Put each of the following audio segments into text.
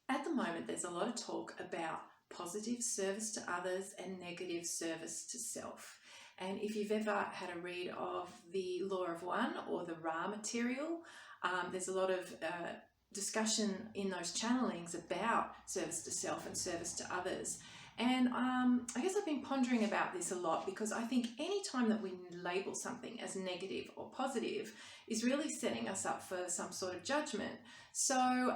At the moment, there's a lot of talk about positive service to others and negative service to self. And if you've ever had a read of the Law of One or the Ra material, there's a lot of discussion in those channelings about service to self and service to others. And I guess I've been pondering about this a lot, because I think any time that we label something as negative or positive is really setting us up for some sort of judgment. So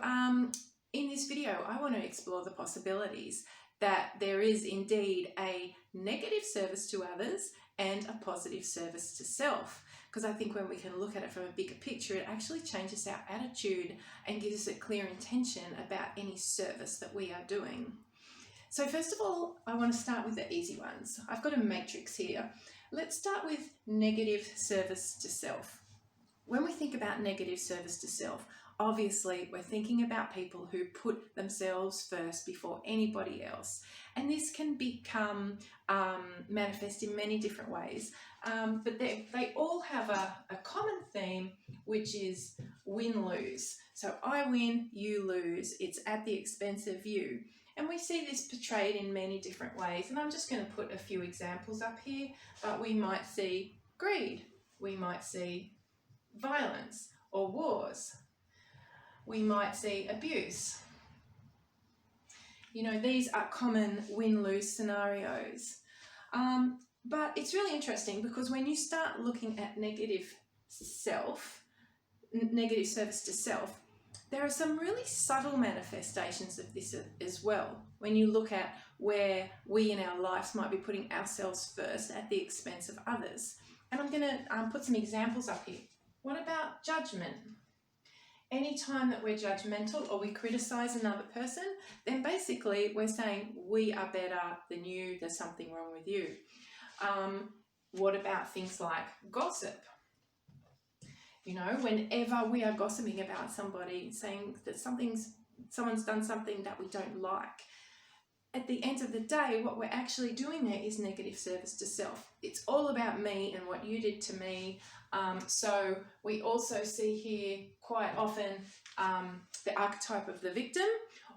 in this video, I want to explore the possibilities that there is indeed a negative service to others and a positive service to self. Because I think when we can look at it from a bigger picture, it actually changes our attitude and gives us a clear intention about any service that we are doing. So first of all, I want to start with the easy ones. I've got a matrix here. Let's start with negative service to self. When we think about negative service to self, obviously we're thinking about people who put themselves first before anybody else. And this can become manifest in many different ways. But they all have a common theme, which is win-lose. So I win, you lose. It's at the expense of you. And we see this portrayed in many different ways. And I'm just going to put a few examples up here. But we might see greed. We might see violence or wars. We might see abuse. You know, these are common win-lose scenarios. But it's really interesting, because when you start looking at negative service to self, there are some really subtle manifestations of this as well. When you look at where we in our lives might be putting ourselves first at the expense of others. And I'm going to put some examples up here. What about judgment? Anytime that we're judgmental or we criticize another person, then basically we're saying we are better than you, there's something wrong with you. What about things like gossip? You know, whenever we are gossiping about somebody, saying that someone's done something that we don't like, at the end of the day, what we're actually doing there is negative service to self. It's all about me and what you did to me. So we also see here quite often the archetype of the victim,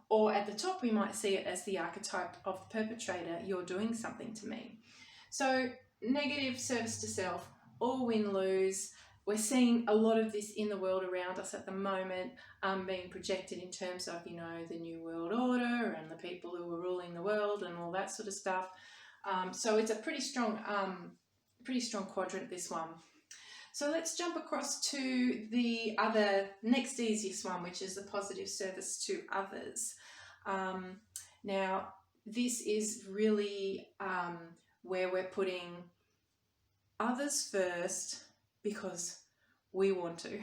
or at the top we might see it as the archetype of the perpetrator. You're doing something to me. So negative service to self, all win-lose. We're seeing a lot of this in the world around us at the moment, being projected in terms of, you know, the New World Order and the people who are ruling the world and all that sort of stuff. So it's a pretty strong quadrant, this one. So let's jump across to the other next easiest one, which is the positive service to others. Now, this is really where we're putting others first because we want to.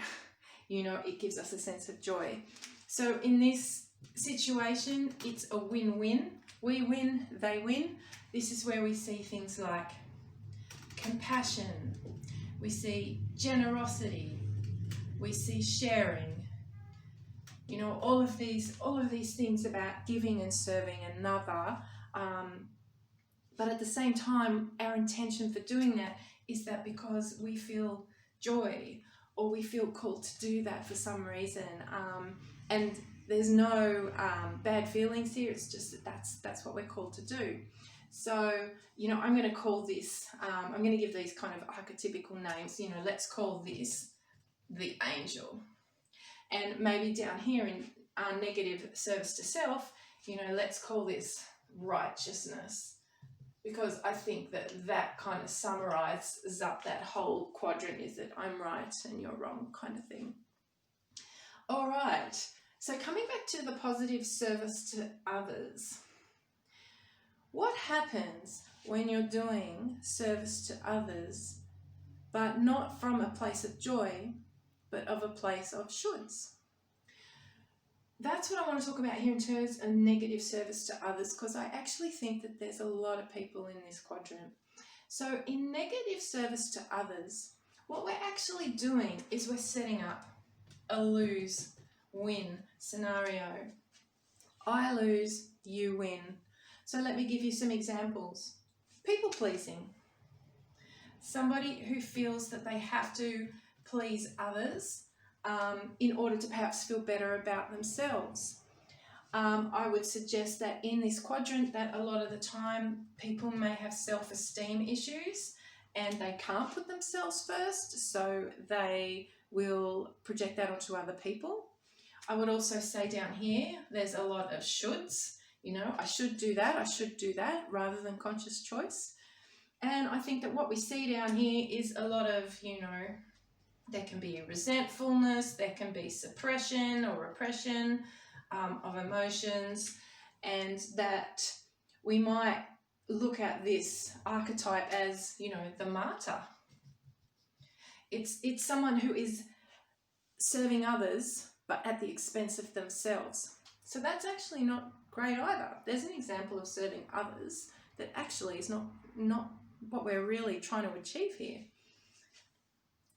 You know, it gives us a sense of joy. So in this situation, it's a win-win. We win, they win. This is where we see things like compassion, we see generosity, we see sharing. You know, all of these things about giving and serving another. But at the same time, our intention for doing that is that because we feel joy or we feel called to do that for some reason. And there's no bad feelings here. It's just that that's what we're called to do. So, you know, I'm going to call this, I'm going to give these kind of archetypical names. You know, let's call this the angel. And maybe down here in negative service to self, you know, let's call this righteousness. Because I think that kind of summarizes up that whole quadrant, is that I'm right and you're wrong kind of thing. All right, so coming back to the positive service to others. What happens when you're doing service to others, but not from a place of joy, but of a place of shoulds? That's what I want to talk about here in terms of negative service to others, because I actually think that there's a lot of people in this quadrant. So in negative service to others, what we're actually doing is we're setting up a lose-win scenario. I lose, you win. So let me give you some examples. People pleasing. Somebody who feels that they have to please others in order to perhaps feel better about themselves. I would suggest that in this quadrant that a lot of the time people may have self-esteem issues and they can't put themselves first, so they will project that onto other people. I would also say down here, there's a lot of shoulds. You know, I should do that, rather than conscious choice. And I think that what we see down here is a lot of, you know, there can be resentfulness, there can be suppression or repression of emotions, and that we might look at this archetype as, you know, the martyr. It's someone who is serving others but at the expense of themselves. So that's actually not great either. There's an example of serving others that actually is not what we're really trying to achieve here.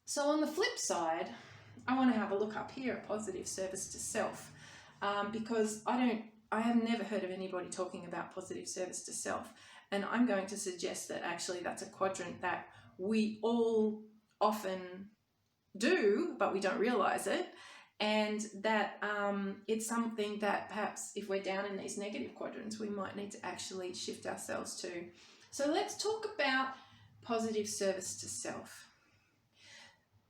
So on the flip side, I want to have a look up here at positive service to self, because I have never heard of anybody talking about positive service to self, and I'm going to suggest that actually that's a quadrant that we all often do, but we don't realize it, and that it's something that perhaps if we're down in these negative quadrants, we might need to actually shift ourselves to. So let's talk about positive service to self.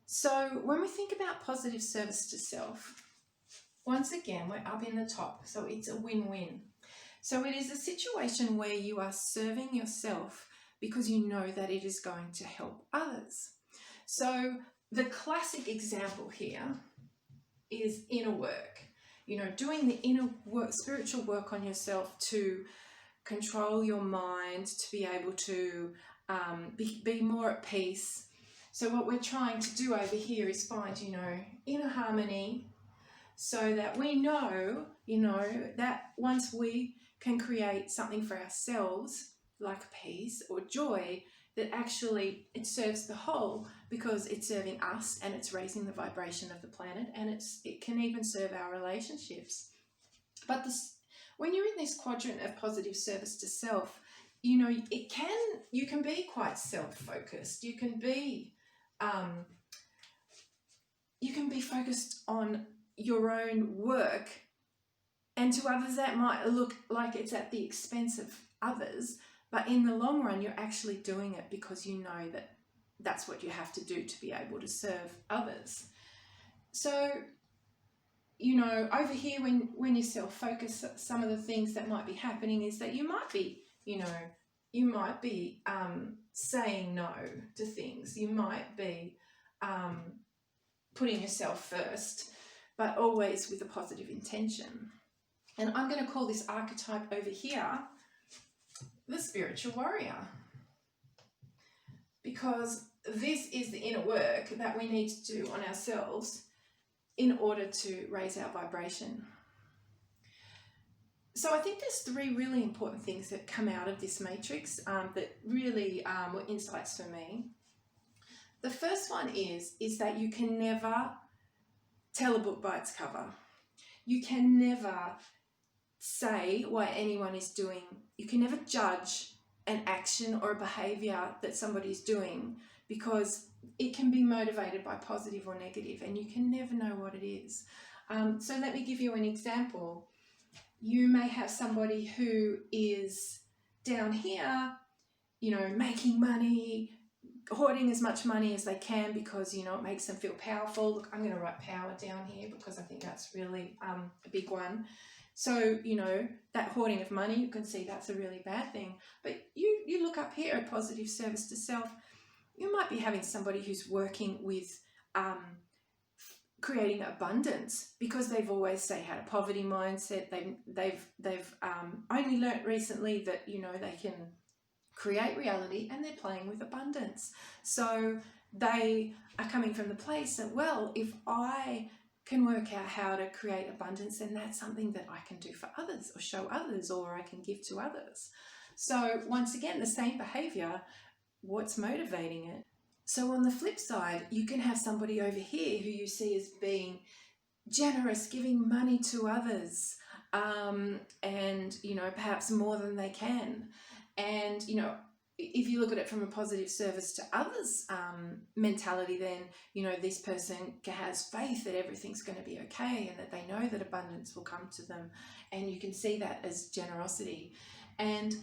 So when we think about positive service to self, once again, we're up in the top, so it's a win-win. So it is a situation where you are serving yourself because you know that it is going to help others. So the classic example here is inner work. You know, doing the inner work, spiritual work on yourself to control your mind, to be able to be more at peace. So what we're trying to do over here is find, you know, inner harmony, so that we know, you know, that once we can create something for ourselves, like peace or joy, that actually it serves the whole, because it's serving us and it's raising the vibration of the planet, and it can even serve our relationships. But when you're in this quadrant of positive service to self, you know, you can be quite self-focused. You can be focused on your own work, and to others that might look like it's at the expense of others, but in the long run you're actually doing it because you know that that's what you have to do to be able to serve others. So, you know, over here when you self-focus, some of the things that might be happening is that you might be, you know, saying no to things. You might be putting yourself first, but always with a positive intention. And I'm going to call this archetype over here the spiritual warrior, because this is the inner work that we need to do on ourselves in order to raise our vibration. So I think there's three really important things that come out of this matrix that really were insights for me. The first one is that you can never tell a book by its cover. You can never say why anyone is doing, you can never judge an action or a behavior that somebody's doing, because it can be motivated by positive or negative, and you can never know what it is. So let me give you an example. You may have somebody who is down here, you know, making money, hoarding as much money as they can because, you know, it makes them feel powerful. Look, I'm going to write power down here because I think that's really a big one. So, you know, that hoarding of money, you can see that's a really bad thing. But you look up here at positive service to self, you might be having somebody who's working with creating abundance because they've always, say, had a poverty mindset. They've only learnt recently that, you know, they can create reality, and they're playing with abundance. So they are coming from the place that, well, if I can work out how to create abundance, then that's something that I can do for others or show others, or I can give to others. So once again, the same behavior, what's motivating it? So on the flip side, you can have somebody over here who you see as being generous, giving money to others, and, you know, perhaps more than they can. And, you know, if you look at it from a positive service to others mentality, then, you know, this person has faith that everything's going to be okay and that they know that abundance will come to them. And you can see that as generosity. And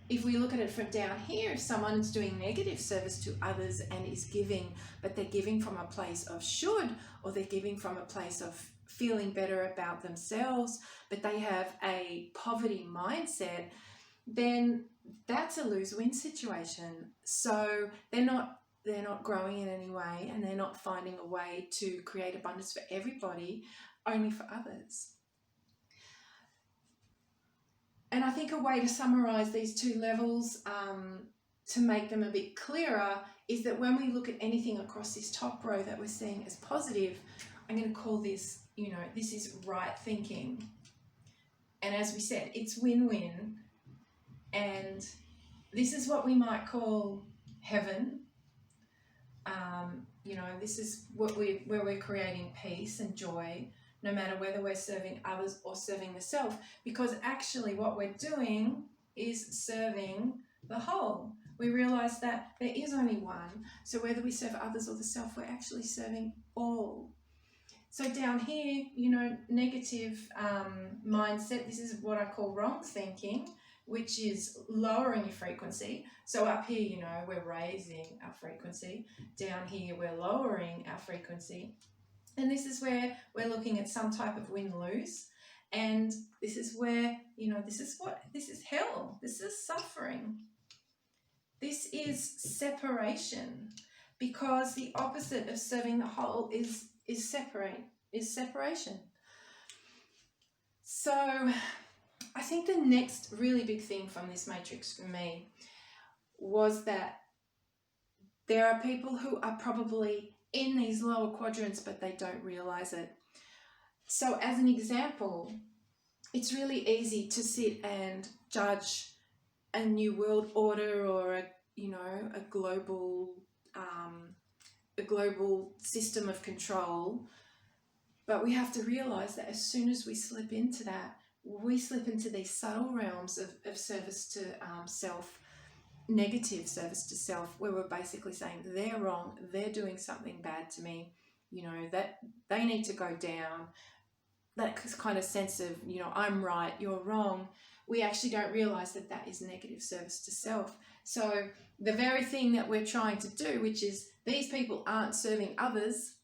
if we look at it from down here, if someone's doing negative service to others and is giving, but they're giving from a place of should, or they're giving from a place of feeling better about themselves, but they have a poverty mindset, then that's a lose-win situation. So they're not growing in any way, and they're not finding a way to create abundance for everybody, only for others. And I think a way to summarize these two levels to make them a bit clearer is that when we look at anything across this top row that we're seeing as positive, I'm going to call this, you know, this is right thinking. And as we said, it's win-win. And this is what we might call heaven. You know, this is what where we're creating peace and joy, no matter whether we're serving others or serving the self, because actually what we're doing is serving the whole. We realize that there is only one. So whether we serve others or the self, we're actually serving all. So down here, you know, negative mindset, this is what I call wrong thinking, which is lowering your frequency. So up here, you know, we're raising our frequency. Down here, we're lowering our frequency. And this is where we're looking at some type of win-lose. And this is where, you know, this is hell. This is suffering. This is separation, because the opposite of serving the whole is separation. So I think the next really big thing from this matrix for me was that there are people who are probably in these lower quadrants, but they don't realize it. So as an example, it's really easy to sit and judge a new world order or a global system of control. But we have to realize that as soon as we slip into that, we slip into these subtle realms of service to self, negative service to self, where we're basically saying they're wrong, they're doing something bad to me, you know, that they need to go down. That kind of sense of, you know, I'm right, you're wrong. We actually don't realize that that is negative service to self. So the very thing that we're trying to do, which is these people aren't serving others,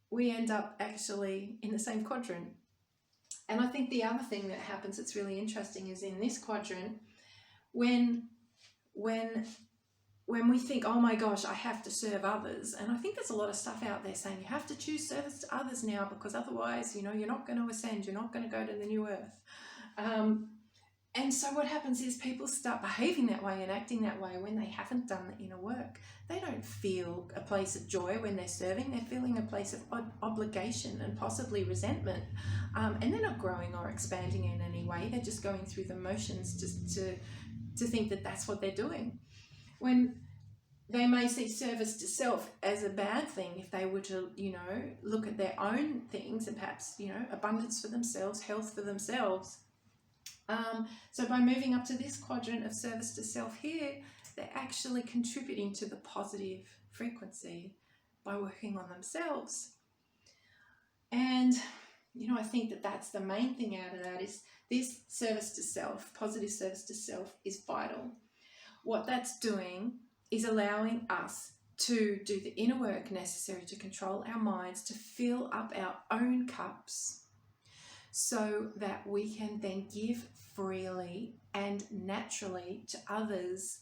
we end up actually in the same quadrant. And I think the other thing that happens that's really interesting is in this quadrant, when we think, oh my gosh, I have to serve others, and I think there's a lot of stuff out there saying you have to choose service to others now, because otherwise, you know, you're not going to ascend, you're not going to go to the new earth. And so what happens is people start behaving that way and acting that way when they haven't done the inner work. They don't feel a place of joy when they're serving. They're feeling a place of obligation and possibly resentment. And they're not growing or expanding in any way. They're just going through the motions just to think that that's what they're doing. When they may see service to self as a bad thing if they were to, you know, look at their own things and perhaps, you know, abundance for themselves, health for themselves. So by moving up to this quadrant of service to self here, they're actually contributing to the positive frequency by working on themselves. And, you know, I think that that's the main thing out of that is this service to self, positive service to self, is vital. What that's doing is allowing us to do the inner work necessary to control our minds, to fill up our own cups, so that we can then give freely and naturally to others,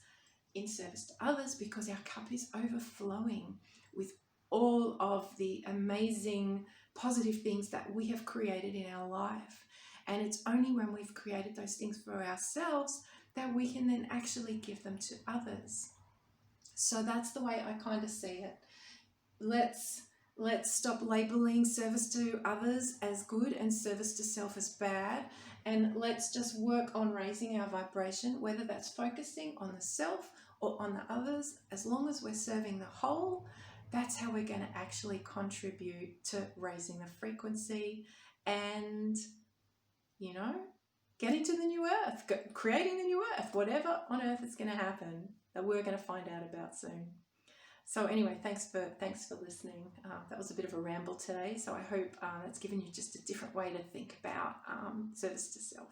in service to others, because our cup is overflowing with all of the amazing positive things that we have created in our life. And it's only when we've created those things for ourselves that we can then actually give them to others. So that's the way I kind of see it. Let's stop labeling service to others as good and service to self as bad, and let's just work on raising our vibration, whether that's focusing on the self or on the others. As long as we're serving the whole, that's how we're going to actually contribute to raising the frequency and, you know, getting to the new earth, creating the new earth, whatever on earth is going to happen. that we're going to find out about soon. So anyway, thanks for listening. That was a bit of a ramble today, so I hope it's given you just a different way to think about service to self.